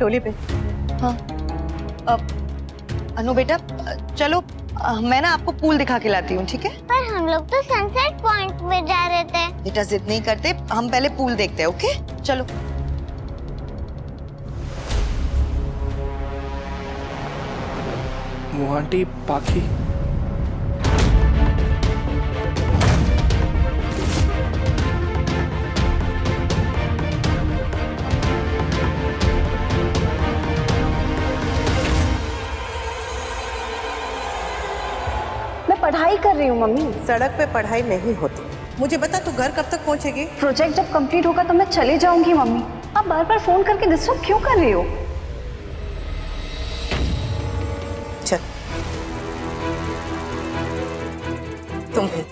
Trolley पे। हाँ अनु बेटा चलो, मैं ना आपको पूल दिखा के लाती हूँ, ठीक है? पर हम लोग तो सनसेट पॉइंट में जा रहे थे। बेटा जिद नहीं करते, हम पहले पूल देखते हैं, ओके? चलो। वो आंटी पाखी पढ़ाई कर रही हूँ मम्मी। सड़क पे पढ़ाई नहीं होती। मुझे बता तू घर कब तक पहुंचेगी? प्रोजेक्ट जब कंप्लीट होगा तो मैं चले जाऊंगी मम्मी। आप बार बार फोन करके डिस्टर्ब क्यों कर रही हो? चल तुम भी।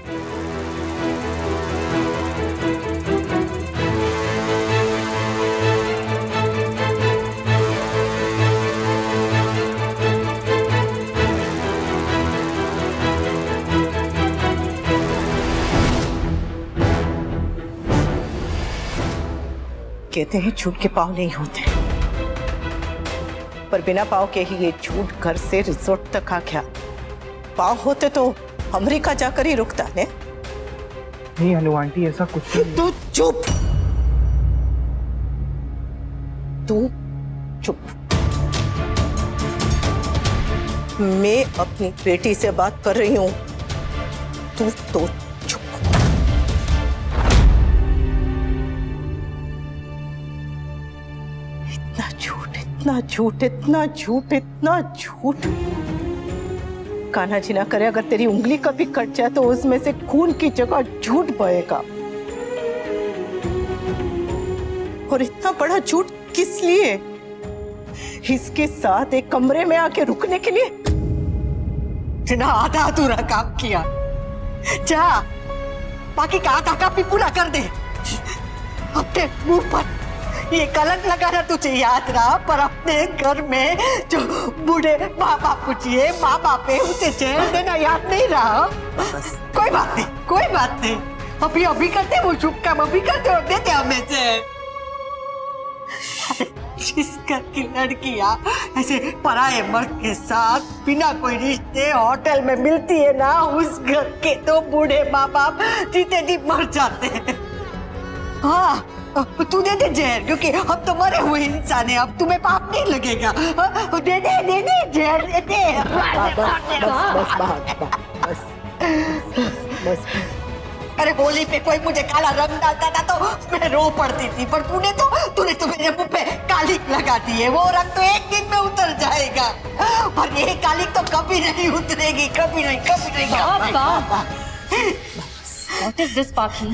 कहते हैं झूठ के पाँव नहीं होते, पर बिना पाँव के ही ये झूठ घर से रिजॉर्ट तक आ गया। पाँव होते तो अमेरिका जाकर ही रुकता ने। नहीं अनु आंटी, ऐसा कुछ नहीं। तू चुप, तू चुप। मैं अपनी बेटी से बात कर रही हूं, तू तो चुप। इतना झूठ, इतना झूठ, इतना झूठ, इतना झूठ। कान्हा जी ना करे, अगर तेरी उंगली कभी कट जाए तो उसमें से खून की जगह झूठ बहेगा। और इतना बड़ा झूठ किस लिए? इसके साथ एक कमरे में आके रुकने के लिए? जिना आधा अधूरा काम किया, जा बाकी का आधा काम भी पूरा कर दे। अपने मुंह पर ये कलंक लगाना तुझे याद रहा, पर अपने घर में जो बूढ़े माँ बाप पूछिए, माँ बाप है, उसे चैन देना याद नहीं रहा। कोई बात नहीं, कोई बात नहीं, अभी अभी करते वो शुभ काम, अभी करते और देते हमें से। जिस घर की लड़कियां ऐसे पराये मर्द के साथ बिना कोई रिश्ते होटल में मिलती है ना, उस घर के तो बूढ़े माँ बाप जीते जी मर जाते हैं। हाँ तू दे दे जहर, क्योंकि अब तो मरे हुए इंसान है, अब तुम्हें पाप नहीं लगेगा। दे दे जहर दे दे। बस। अरे होली पे कोई मुझे काला रंग डालता था तो मैं रो पड़ती थी, पर तूने तो मेरे मुंह पे कालिक लगा दी है। वो रंग तो एक दिन में उतर जाएगा, पर ये कालिक तो कभी नहीं उतरेगी, कभी नहीं। What is this, पाखी?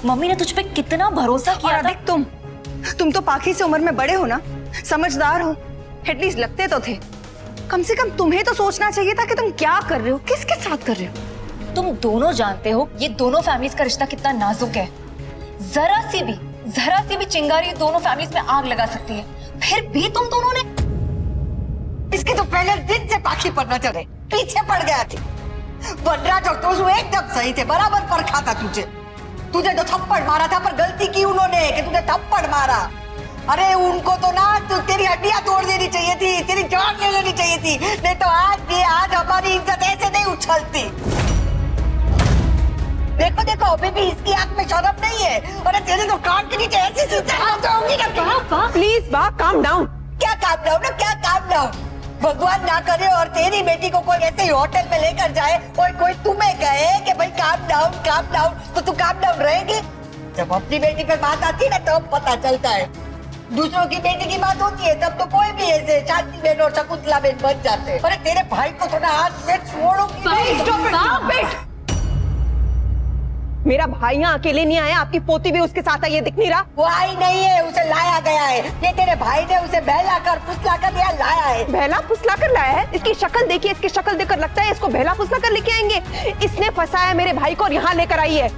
मम्मी ने तुझ पे कितना भरोसा किया था। तुम तो पाखी से उम्र में बड़े हो ना, समझदार हो, एटलीस्ट लगते तो थे। कम से कम तुम्हें तो सोचना चाहिए था कि तुम क्या कर रहे हो, किसके साथ कर रहे हो। तुम दोनों जानते हो ये दोनों फैमिलीज का रिश्ता कितना नाजुक है। जरा सी भी चिंगारी दोनों फैमिलीज में आग लगा सकती है। फिर भी तुम दोनों ने इसके तो पहले दिन से पाखी पर नजर है, पीछे पड़ गया थी। वनराज और तोजू एकदम सही थे, बराबर पर खाता तुझे तो थप्पड़ मारा था, पर गलती की उन्होंने कि तुझे थप्पड़ मारा। अरे उनको तो ना तेरी हड्डियां तोड़ देनी चाहिए थी, तेरी जान ले लेनी चाहिए थी, नहीं तो आज हमारी इज्जत ऐसे नहीं उछलती। देखो अभी भी इसकी आंख में शर्म नहीं है। अरे तेरे तो कान के नीचे ऐसी होगी ना। प्लीज बा काम डाउन। क्या काम डाउन? भगवान ना करे और तेरी बेटी को कोई ऐसे ही होटल में लेकर जाए और कोई तुम्हें कहे कि भाई काम डाउन, तो तू काम डाउन रहेगी? जब अपनी बेटी पे बात आती है ना तब पता चलता है। दूसरों की बेटी की बात होती है तब तो कोई भी ऐसे शांति बहन और शकुंतला बहन बन जाते हैं। अरे तेरे भाई को थोड़ा हाथ में छोड़ूंगी। मेरा भाई यहाँ अकेले नहीं आया, आपकी पोती भी उसके साथ आई है, दिख नहीं रहा? वो आई नहीं है, उसे लाया गया है। ये तेरे भाई ने उसे बहलाकर फुसलाकर यहाँ लाया है। बहला फुसला कर लाया है? इसकी शक्ल देखिए, इसकी शक्ल देखकर लगता है इसको बहला फुसला कर लेके आएंगे। इसने फंसाया मेरे भाई को और यहाँ लेकर आई है।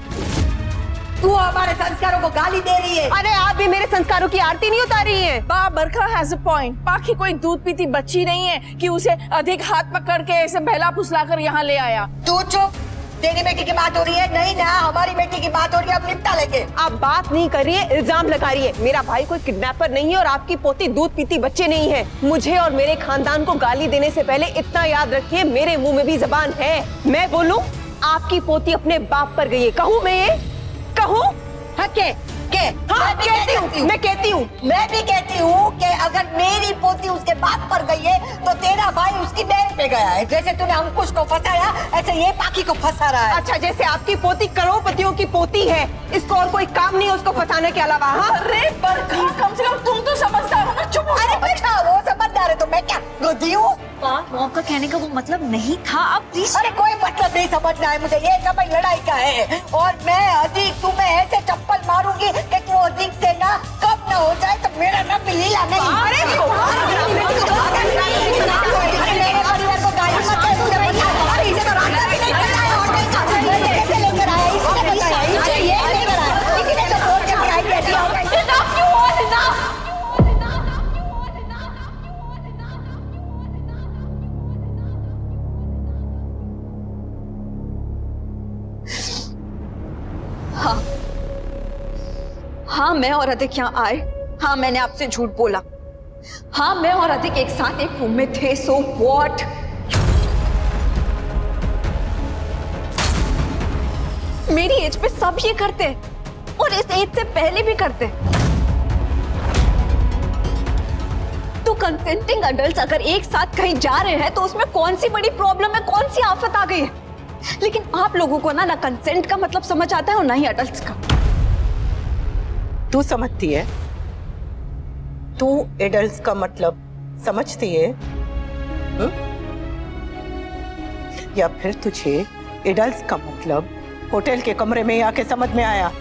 तू हमारे संस्कारों को गाली दे रही है। अरे आप भी मेरे संस्कारों की आरती नहीं उतारी है। बरखा हैज अ पॉइंट। पाखी कोई दूध पीती बच्ची नहीं है कि उसे अधिक हाथ पकड़ के ऐसे बहला फुसलाकर यहाँ ले आया। तू चुप, तेरी बेटी की बात हो रही है? नहीं ना, हमारी बेटी की बात हो रही है, अब निपटा लेंगे। आप बात नहीं करिए, इल्जाम लगा रही है। मेरा भाई कोई किडनैपर नहीं है और आपकी पोती दूध पीती बच्चे नहीं है। मुझे और मेरे खानदान को गाली देने से पहले इतना याद रखिए, मेरे मुंह में भी जबान है। मैं बोलूं, आपकी पोती अपने बाप पर गई है। कहूं मैं ये? कहूं? हाँ, हाँ, मैं कहती हूँ। मैं भी कहती हूँ कि अगर मेरी पोती उसके बाप पर गई है तो तेरा भाई उसकी बहन पे गया है। जैसे तूने अंकुश को फंसाया, ऐसे ये पाखी को फंसा रहा है। अच्छा, जैसे आपकी पोती करोड़पतियों की पोती है, इसको और कोई काम नहीं है उसको फंसाने के अलावा। हाँ, अरे बरखा, कम से कम तुम तो समझदार हो ना। चुप हो। अरे अच्छा, वो समझदार है तो मैं क्या गधी हूँ? मॉम का कहने का वो मतलब नहीं था, आप प्लीज। अरे कोई मतलब नहीं समझना है मुझे, ये समय लड़ाई का है। और मैं अधिक तुम्हें ऐसे चप्पल मारूंगी कि तू अधिक से ना कब ना हो जाए तो मेरा नाम लीला नहीं। अरे मेरे परिवार को गाली मत दे, तुझे पता है? अरे इसे तो रास्ता भी नहीं पता है, होटल का कैसे लेकर आया, इसने बताया, इसे ये लेकर आया, इसी ने तो फोन करके आई कहती है। हाँ, मैं और अधिक यहाँ आए। हाँ, मैंने आपसे झूठ बोला। हाँ, मैं और अधिक एक साथ एक रूम में थे। So what? मेरी एज पे सब ये करते हैं और इस एज से पहले भी करते हैं। तो कंसेंटिंग अडल्ट्स अगर एक साथ कहीं जा रहे हैं तो उसमें कौन सी बड़ी प्रॉब्लम है, कौन सी आफत आ गई है? लेकिन आप लोगों को ना कंसेंट का मतलब समझ आता है और ना ही अडल्ट्स का। तू समझती है? तू एडल्ट्स का मतलब समझती है? या फिर तुझे एडल्ट्स का मतलब होटल के कमरे में आके समझ में आया?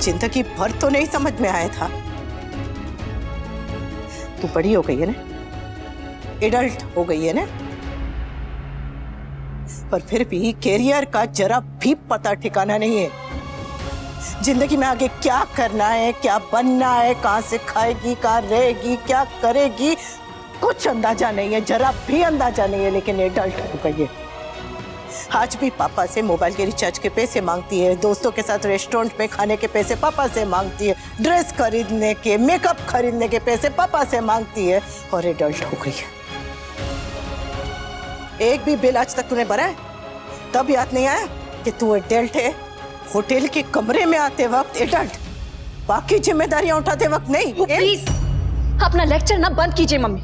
जिंदगी भर तो नहीं समझ में आया था। तू बड़ी हो गई है ना, एडल्ट हो गई है ना, पर फिर भी कैरियर का जरा भी पता ठिकाना नहीं है। जिंदगी में आगे क्या करना है, क्या बनना है, कहां से खाएगी, कहां रहेगी, क्या करेगी, कुछ अंदाजा नहीं है, जरा भी अंदाजा नहीं है। लेकिन एडल्ट हो गई है। आज भी पापा से मोबाइल के रिचार्ज के पैसे मांगती है, दोस्तों के साथ रेस्टोरेंट में खाने के पैसे पापा से मांगती है, ड्रेस खरीदने के, मेकअप खरीदने के पैसे पापा से मांगती है, और एडल्ट हो गई है। एक भी बिल आज तक तूने भरा है? तब याद नहीं आया कि तू एडल्ट है? होटल के कमरे में आते वक्त एडल्ट, बाकी जिम्मेदारियां उठाते वक्त नहीं। प्लीज अपना लेक्चर ना बंद कीजिए मम्मी।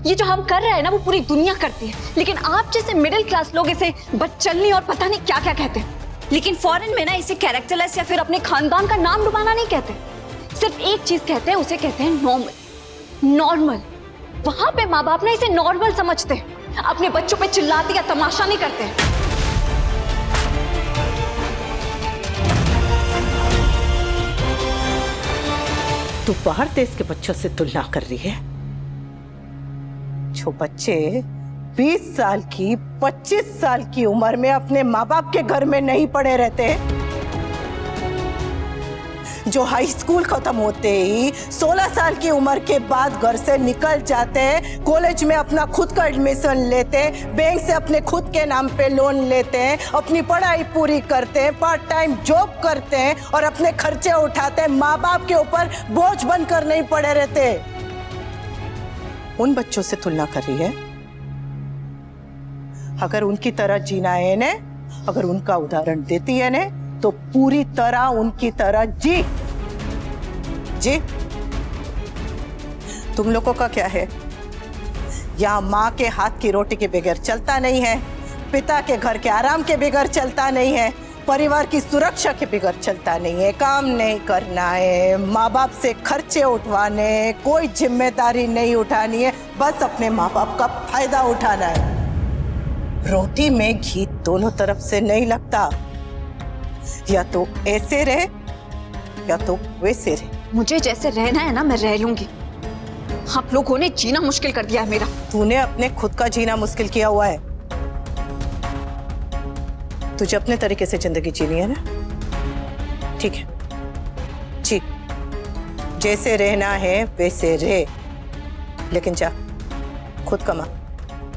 ये जो हम कर रहे हैं ना वो पूरी दुनिया करती है, लेकिन आप जैसे मिडिल क्लास लोग इसे बदचलनी और पता नहीं क्या क्या कहते हैं। लेकिन फॉरेन में ना इसे कैरेक्टरलेस या फिर अपने खानदान का नाम डुबाना नहीं कहते, सिर्फ एक चीज कहते हैं, उसे कहते हैं नॉर्मल। नॉर्मल वहां पे माँ बाप ना इसे नॉर्मल समझते हैं, अपने बच्चों पे चिल्लाते या तमाशा नहीं करते। तू बाहर देश के बच्चों से तुलना कर रही है? जो बच्चे 20 साल की, 25 साल की उम्र में अपने माँ बाप के घर में नहीं पड़े रहते, जो हाई स्कूल खत्म होते ही 16 साल की उम्र के बाद घर से निकल जाते हैं, कॉलेज में अपना खुद का एडमिशन लेते हैं, बैंक से अपने खुद के नाम पे लोन लेते हैं, अपनी पढ़ाई पूरी करते हैं, पार्ट टाइम जॉब करते हैं और अपने खर्चे उठाते हैं, माँ बाप के ऊपर बोझ बनकर नहीं पड़े रहते। उन बच्चों से तुलना कर रही है? अगर उनकी तरह जीना है ने, अगर उनका उदाहरण देती है ने, तो पूरी तरह उनकी तरह जी। तुम लोगों का क्या है? यहाँ माँ के हाथ की रोटी के बगैर चलता नहीं है, पिता के घर के आराम के बगैर चलता नहीं है, परिवार की सुरक्षा के बगैर चलता नहीं है, काम नहीं करना है, माँ बाप से खर्चे उठवाने, कोई जिम्मेदारी नहीं उठानी है, बस अपने माँ बाप का फायदा उठाना है। रोटी में घी दोनों तरफ से नहीं लगता, या तो ऐसे रहे या तो वैसे रहे। मुझे जैसे रहना है ना मैं रह लूंगी, आप लोगों ने जीना मुश्किल कर दिया है मेरा। तूने अपने खुद का जीना मुश्किल किया हुआ है। तुझे अपने तरीके से जिंदगी जीनी है ना, ठीक है जी, जैसे रहना है वैसे रहे, लेकिन जा खुद कमा,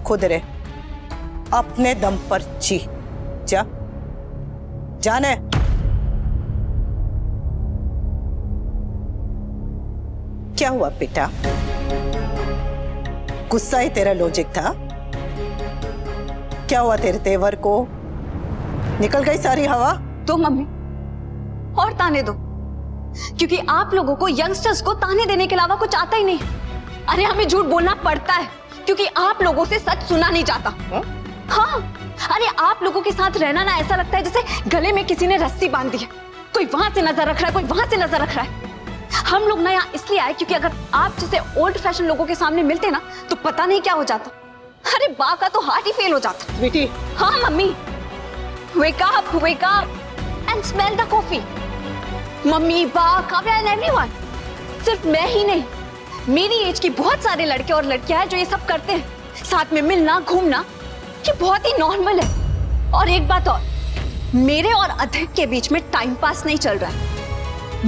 खुद रह, अपने दम पर जी। जा, जाने। क्या हुआ बेटा? गुस्सा ही तेरा लॉजिक था? क्या हुआ तेरे तेवर को? निकल गई सारी हवा? तो मम्मी और ताने दो, क्योंकि आप लोगों को यंगस्टर्स को ताने देने के अलावा कुछ आता ही नहीं। अरे हमें झूठ बोलना पड़ता है क्योंकि आप लोगों से सच सुना नहीं जाता। हाँ, अरे आप लोगों के साथ रहना ना ऐसा लगता है जैसे गले में किसी ने रस्सी बांध दी है। कोई वहां से नजर रख रहा है, कोई वहां से नजर रख रहा है। हम लोग ना यहाँ इसलिए आए क्योंकि अगर आप जैसे ओल्ड फैशन लोगों के सामने मिलते ना तो पता नहीं क्या हो जाता। अरे बा का तो हार्ट ही फेल हो जाता। बेटी। हाँ mummy, wake up and smell the coffee। Mummy, बा, काव्या and everyone। सिर्फ मैं ही नहीं, मेरी एज की बहुत सारे लड़के और लड़कियां हैं जो ये सब करते हैं। साथ में मिलना, घूमना, ये बहुत ही नॉर्मल है। और एक बात और, मेरे और अधिक के बीच में टाइम पास नहीं चल रहा है।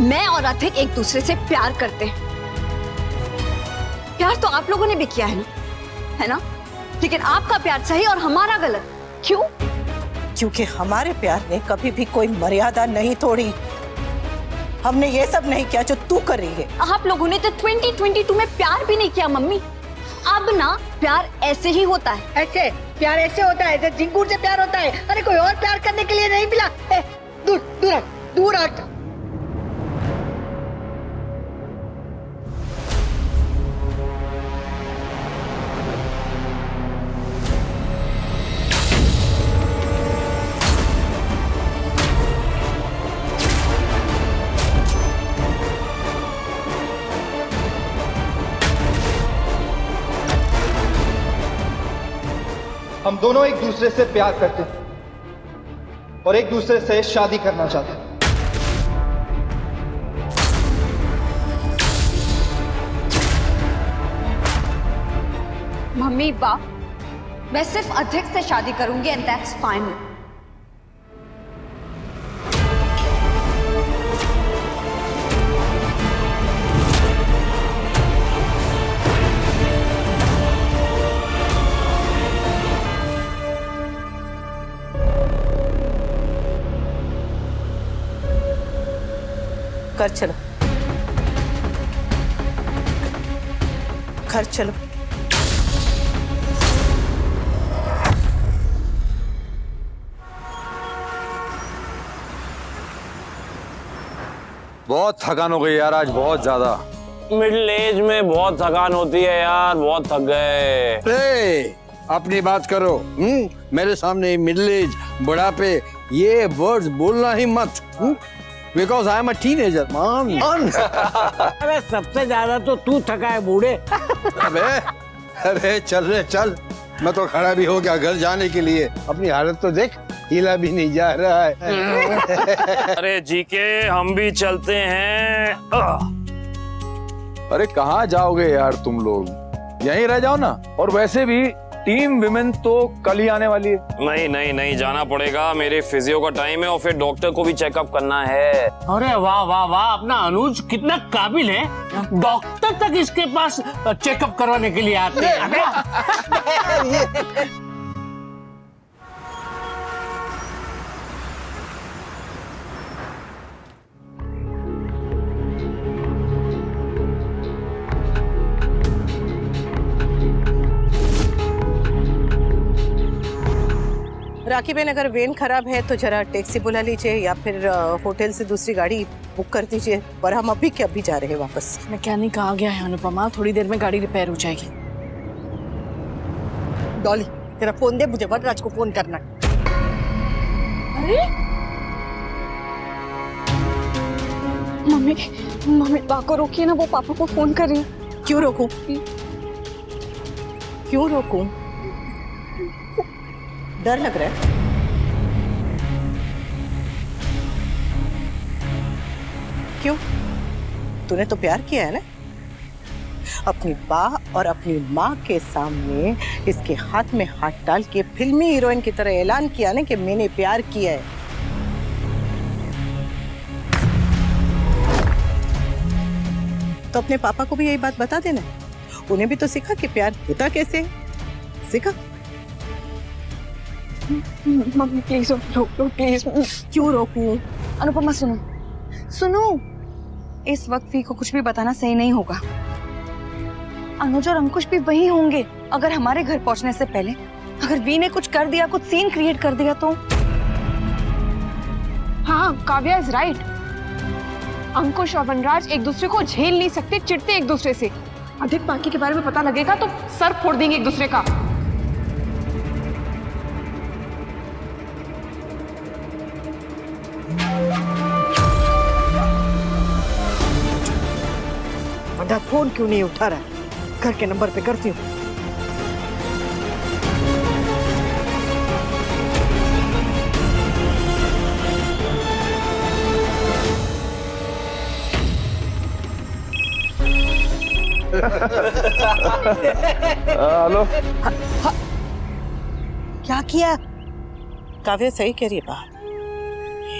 मैं और अधिक एक दूसरे से प्यार करते हैं। प्यार तो आप लोगों ने भी किया है ना? लेकिन आपका प्यार सही और हमारा गलत। क्यों? क्योंकि हमारे प्यार ने कभी भी कोई मर्यादा नहीं तोड़ी। हमने ये सब नहीं किया जो तू कर रही है। आप लोगों ने तो 2022 में प्यार भी नहीं किया मम्मी। अब ना प्यार ऐसे ही होता है। ऐसे प्यार ऐसे होता है जैसे झिंगुर से प्यार होता है। अरे कोई और प्यार करने के लिए नहीं मिला। दूर दूर हट, दूर हट। हम दोनों एक दूसरे से प्यार करते हैं और एक दूसरे से शादी करना चाहते हैं। मम्मी, बा, मैं सिर्फ अधिक से शादी करूंगी एंड दैट्स फाइन। घर चलो, घर चलो। बहुत थकान हो गई यार आज, बहुत ज्यादा। मिडिल एज में बहुत थकान होती है यार, बहुत थक गए। अपनी बात करो। मेरे सामने मिडिल एज, बुढ़ापे, ये वर्ड्स बोलना ही मत। Because I am a teenager मान। अरे सबसे ज्यादा तो तू थका है बूढ़े। अरे चल रे चल, मैं तो खड़ा भी हो गया घर जाने के लिए। अपनी हालत तो देख, हिला भी नहीं जा रहा है। अरे जीके, हम भी चलते हैं। अरे कहाँ जाओगे यार तुम लोग, यहीं रह जाओ ना। और वैसे भी टीम विमेन तो कल ही आने वाली है। नहीं नहीं नहीं, जाना पड़ेगा। मेरे फिजियो का टाइम है और फिर डॉक्टर को भी चेकअप करना है। अरे वाह वाह वाह, अपना अनुज कितना काबिल है, डॉक्टर तक इसके पास चेकअप करवाने के लिए आते हैं। राखी बहन, अगर वेन खराब है तो जरा टैक्सी बुला लीजिए या फिर होटल से दूसरी गाड़ी बुक कर दीजिए। और हम अभी के अभी जा रहे हैं वापस। मैकेनिक आ गया है अनुपमा, थोड़ी देर में गाड़ी रिपेयर हो जाएगी। डॉली, तेरा फोन दे, मुझे वरराज को फोन करना। अरे मम्मी, मम्मी बा को रोकिए ना, वो पापा को फोन कर रही है। क्यों रोकूं? क्यों रोकूं? डर लग रहा है? क्यों? तूने तो प्यार किया है ना? अपनी बा और अपनी माँ के सामने इसके हाथ में हाथ डाल के फिल्मी हीरोइन की तरह ऐलान किया ना कि मैंने प्यार किया है। तो अपने पापा को भी यही बात बता देना। उन्हें भी तो सिखा कि प्यार होता कैसे है। सिखा। मम्मी प्लीज रोक लो प्लीज। क्यों रोकूं? अनुपमा सुनो सुनो, इस वक्त वी को कुछ भी बताना सही नहीं होगा। अनुज और अंकुश भी वही होंगे। अगर हमारे घर पहुंचने से पहले अगर वी ने कुछ कर दिया, कुछ सीन क्रिएट कर दिया तो। हाँ, काव्या इज राइट। अंकुश और वनराज एक दूसरे को झेल नहीं सकते, चिढ़ते एक दूसरे से। अधिक बाकी के बारे में पता लगेगा तो सर फोड़ देंगे एक दूसरे का। वरना फोन क्यों नहीं उठा रहा? घर के नंबर पे करती हूँ। हेलो। क्या किया? काव्या सही कह रही है बात।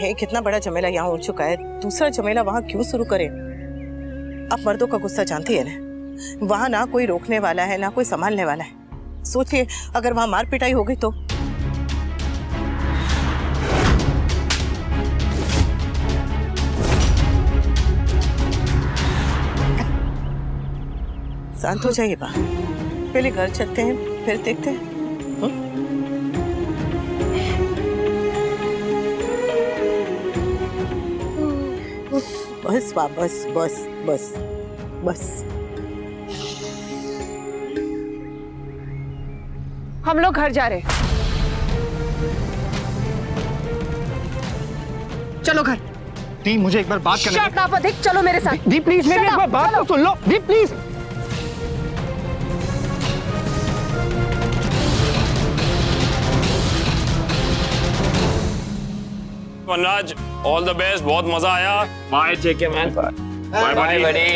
ये कितना बड़ा झमेला यहाँ हो चुका है, दूसरा झमेला वहाँ क्यों शुरू करें? आप मर्दों का गुस्सा जानती है ना, वहाँ ना कोई रोकने वाला है ना कोई संभालने वाला है। सोचिए अगर वहाँ मार पिटाई हो गई तो। शांत हो जाइए बा, पहले घर चलते हैं फिर देखते हैं। बस बस बस बस बस। हम लोग घर जा रहे हैं। चलो घर। दी मुझे एक बार बात करने शट अप अधिक, चलो मेरे साथ। दी प्लीज मेरी एक बार बात तो सुन लो। दी please. Vanraj all the best, बहुत मजा आया। Bye JK man. Bye bye बड़ी।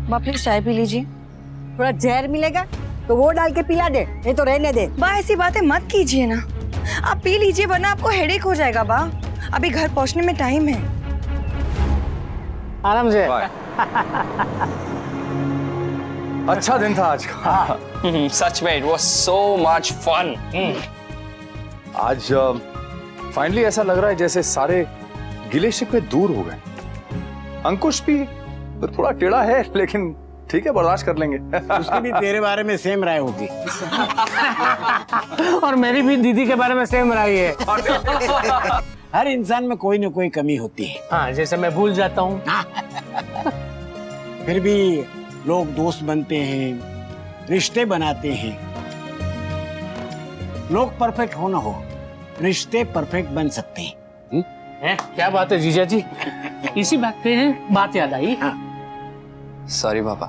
बा प्लीज चाय पी लीजिए। थोड़ा जहर मिलेगा तो वो डाल के पिला दे, नहीं तो रहने दे। बा ऐसी बातें मत कीजिए ना, आप पी लीजिए वरना आपको हेडेक हो जाएगा। बा अभी घर पहुंचने में टाइम है। आराम से। अच्छा दिन था आज का। सच में, it was so much fun. आज फाइनली ऐसा लग रहा है जैसे सारे गिले शिकवे दूर हो गए। अंकुश भी थोड़ा टेढ़ा है लेकिन ठीक है, बर्दाश्त कर लेंगे। उसकी भी तेरे बारे में सेम राय होगी। और मेरी भी दीदी के बारे में सेम राय है। हर इंसान में कोई ना कोई कमी होती है। हाँ, जैसे मैं भूल जाता हूँ। फिर भी लोग दोस्त बनते हैं, रिश्ते बनाते हैं। लोग परफेक्ट हो ना हो, रिश्ते परफेक्ट बन सकते हैं। क्या बात है जीजा जी? इसी बात पे बात याद आई। हाँ। सॉरी पापा,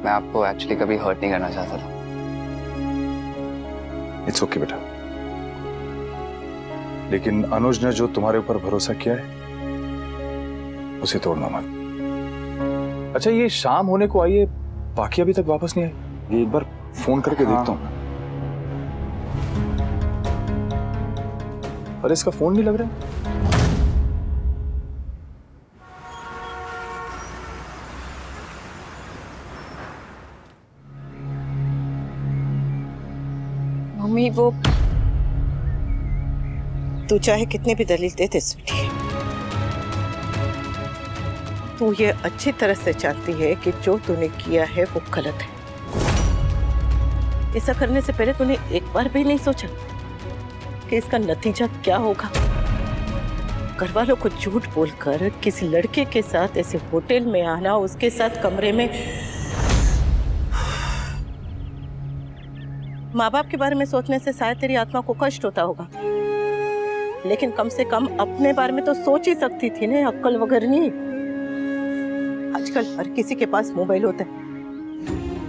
मैं आपको एक्चुअली कभी हर्ट नहीं करना चाहता था। इट्स ओके बेटा, लेकिन अनुज ने जो तुम्हारे ऊपर भरोसा किया है उसे तोड़ना मत। अच्छा, ये शाम होने को आई है, बाकी अभी तक वापस नहीं आई। ये एक बार फोन करके देखता हूँ। अरे इसका फोन नहीं लग रहा। मम्मी वो तू चाहे कितने भी दलील देते स्वीटी, तू ये अच्छी तरह से जानती है कि जो तूने किया है वो गलत है। ऐसा करने से पहले तूने एक बार भी नहीं सोचा कि इसका नतीजा क्या होगा। घर वालों को झूठ बोलकर किसी लड़के के साथ ऐसे होटल में आना, उसके साथ कमरे में। माँ बाप के बारे में सोचने से शायद तेरी आत्मा को कष्ट होता होगा, लेकिन कम से कम अपने बारे में तो सोच ही सकती थी ना, अक्ल वगैरह नहीं। आजकल हर किसी के पास मोबाइल होता है,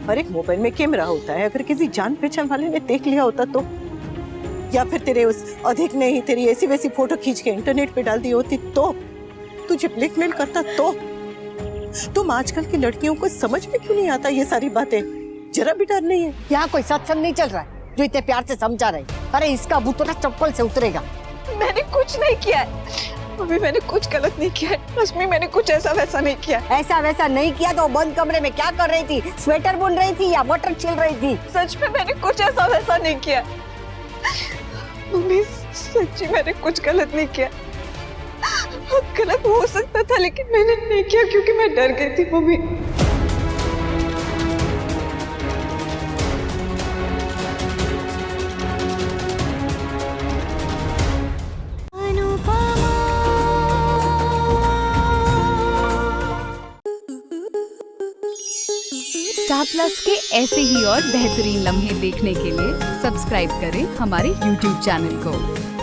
हर एक मोबाइल में कैमरा होता है। अगर किसी जान पहचान वाले ने देख लिया होता तो, या फिर तेरे उस अधिक ने ही तेरी ऐसी वैसी फोटो खींच के इंटरनेट पे डाल दी होती तो, तुझे ब्लैकमेल करता तो। तुम आजकल की लड़कियों को समझ में क्यों नहीं आता ये सारी बातें? जरा भी डर नहीं है? यहाँ कोई सत्संग नहीं चल रहा है, जो इतने प्यार से समझा रहे। अरे इसका बूत तो चप्पल से उतरेगा। मैंने कुछ नहीं किया है मम्मी, मैंने कुछ गलत नहीं किया है। रश्मि मैंने कुछ ऐसा वैसा नहीं किया। ऐसा वैसा नहीं किया तो बंद कमरे में क्या कर रही थी? स्वेटर बुन रही थी या मटर छिल रही थी? सच में मैंने कुछ ऐसा वैसा नहीं किया मम्मी, सच्ची मैंने कुछ गलत नहीं किया। गलत हो सकता था लेकिन मैंने नहीं किया क्योंकि मैं डर गई थी मम्मी। स्टार प्लस के ऐसे ही और बेहतरीन लम्हे देखने के लिए सब्सक्राइब करें हमारे YouTube चैनल को।